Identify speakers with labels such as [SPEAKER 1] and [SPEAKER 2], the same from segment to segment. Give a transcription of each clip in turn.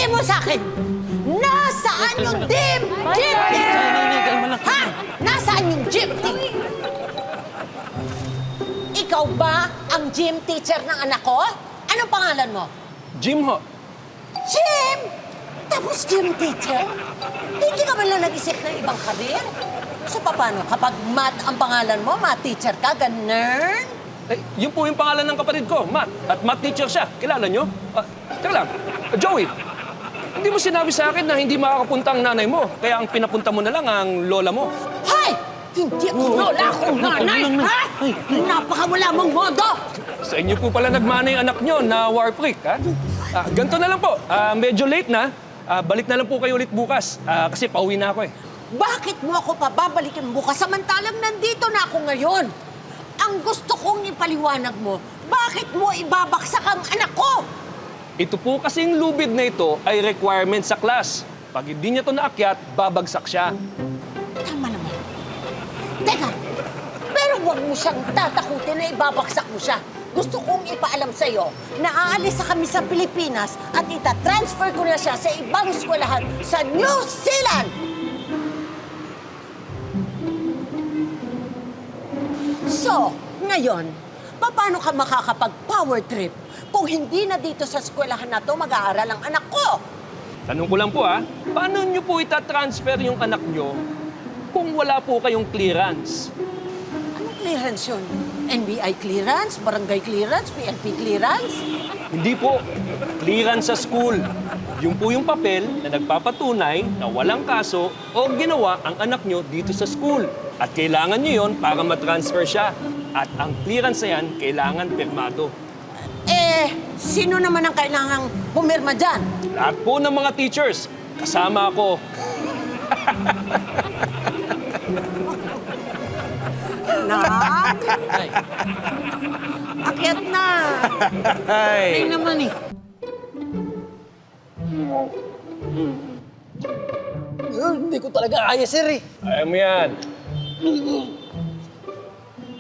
[SPEAKER 1] Sabihin mo sa akin, nasaan yung gym teacher? Ha? Nasaan yung gym teacher? Ikaw ba ang gym teacher ng anak ko? Anong pangalan mo?
[SPEAKER 2] Jim ho.
[SPEAKER 1] Gym? Tapos gym teacher? Hindi ka man lang nag-isip ng ibang karir? So paano? Kapag math ang pangalan mo, math teacher ka, ganun?
[SPEAKER 2] Eh, yun po yung pangalan ng kapatid ko, Matt. At math teacher siya. Kilala nyo? Teka lang, Joey, hindi mo sinabi sa akin na hindi makakapunta ang nanay mo. Kaya ang pinapunta mo na lang ang lola mo.
[SPEAKER 1] Hay! Hindi ako lola, akong nanay, ha? Napakawala mong modo!
[SPEAKER 2] Sa inyo po pala nagmana yung anak nyo na war freak, ha? Ganito na lang po. Medyo late na. Balik na lang po kayo ulit bukas. Kasi pauwi na ako eh.
[SPEAKER 1] Bakit mo ako pababalikin bukas samantalang nandito na ako ngayon? Ang gusto kong ipaliwanag mo, bakit mo ibabaksak ang anak ko?
[SPEAKER 2] Ito po kasing lubid na ito ay requirement sa class. Pag hindi niya ito naakyat, babagsak siya.
[SPEAKER 1] Tama naman. Teka, pero huwag mo siyang tatakutin na ibabaksak mo siya. Gusto kong ipaalam sa'yo na aalis sa kami sa Pilipinas at itatransfer ko na siya sa ibang eskwelahan sa New Zealand! So, ngayon, paano ka makakapag-power trip kung hindi na dito sa eskwelahan na to mag-aaral ang anak ko?
[SPEAKER 2] Tanong ko lang po paano niyo po itatransfer yung anak niyo kung wala po kayong clearance?
[SPEAKER 1] Anong clearance yun? NBI clearance? Barangay clearance? PNP clearance?
[SPEAKER 2] Hindi po. Clearance sa school. Yun po yung papel na nagpapatunay na walang kaso o ginawa ang anak nyo dito sa school. At kailangan nyo yun para matransfer siya. At ang clearance na yan, kailangan pirmado.
[SPEAKER 1] Sino naman ang kailangang pumirma dyan?
[SPEAKER 2] Lahat po ng mga teachers, kasama ako.
[SPEAKER 1] Nak? Akyat na. Ay naman eh.
[SPEAKER 3] Hindi ko talaga kaya, sir eh.
[SPEAKER 2] Ayaw mo yan.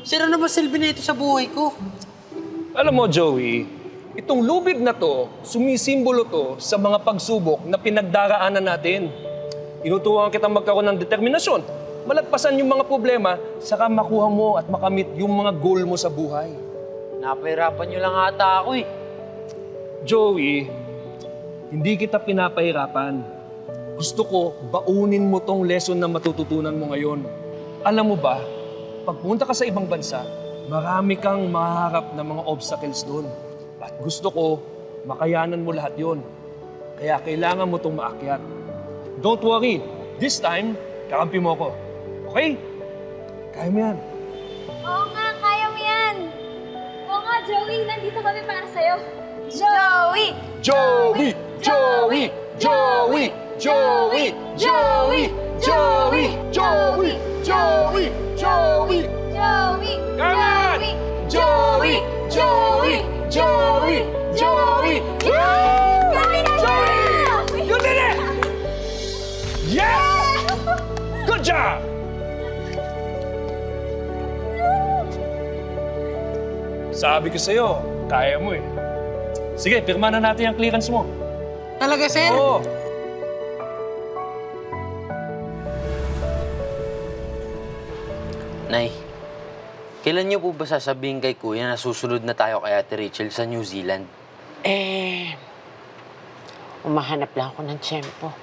[SPEAKER 3] Sir, ano ba silbi na ito sa buhay ko?
[SPEAKER 2] Alam mo, Joey, itong lubid na to, sumisimbolo to sa mga pagsubok na pinagdaraanan natin. Inuturuan kitang magkaroon ng determinasyon, malagpasan yung mga problema, saka makuha mo at makamit yung mga goal mo sa buhay.
[SPEAKER 3] Napahirapan niyo lang ata ako eh.
[SPEAKER 2] Joey, hindi kita pinapahirapan. Gusto ko, baunin mo tong lesson na matututunan mo ngayon. Alam mo ba, pagpunta ka sa ibang bansa, marami kang mahaharap na mga obstacles doon. At gusto ko, makayanan mo lahat yon. Kaya kailangan mo tong maakyat. Don't worry, this time, kakampi mo ako. Okay? Kaya mo yan.
[SPEAKER 4] Oo nga, kaya mo yan. Oo nga, Joey, nandito kami para sa'yo. Joey!
[SPEAKER 2] Joey! Joey! Joey! Joey! Joey! Joey! Joey! Joey! Joey!
[SPEAKER 4] Joey!
[SPEAKER 2] Come on! Joey! Joey! Joey! Joey!
[SPEAKER 4] Gawin na
[SPEAKER 2] Joey! You did it! Yes! Good job! Sabi ko sa'yo, kaya mo eh. Sige, pirma na natin ang clearance mo.
[SPEAKER 3] Talaga, sir?
[SPEAKER 2] Oo.
[SPEAKER 5] Nay, kailan niyo po ba sasabihin kay Kuya na susunod na tayo kay Ate Rachel sa New Zealand?
[SPEAKER 1] Umahanap lang ako ng tiyempo.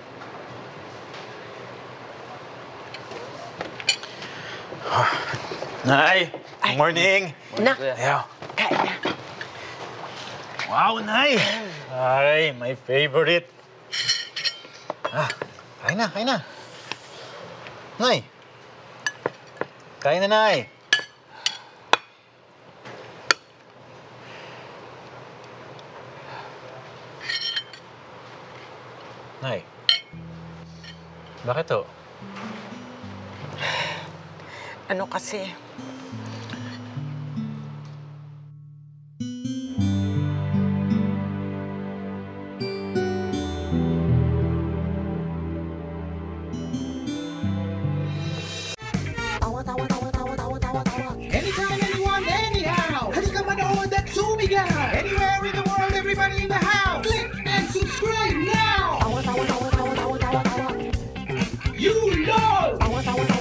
[SPEAKER 6] Nay, good morning.
[SPEAKER 1] Na,
[SPEAKER 6] Ayaw.
[SPEAKER 1] kain na.
[SPEAKER 6] Wow, Nay. Ay, my favorite. Kain na, kain na. Nay. Kain na, Nay. Nay. Bakit to?
[SPEAKER 1] Ano kasi?
[SPEAKER 7] Anytime, anyone, anyhow. Halika manood at sumigaw. Anywhere in the world, everybody in the house. Click and subscribe now. You know!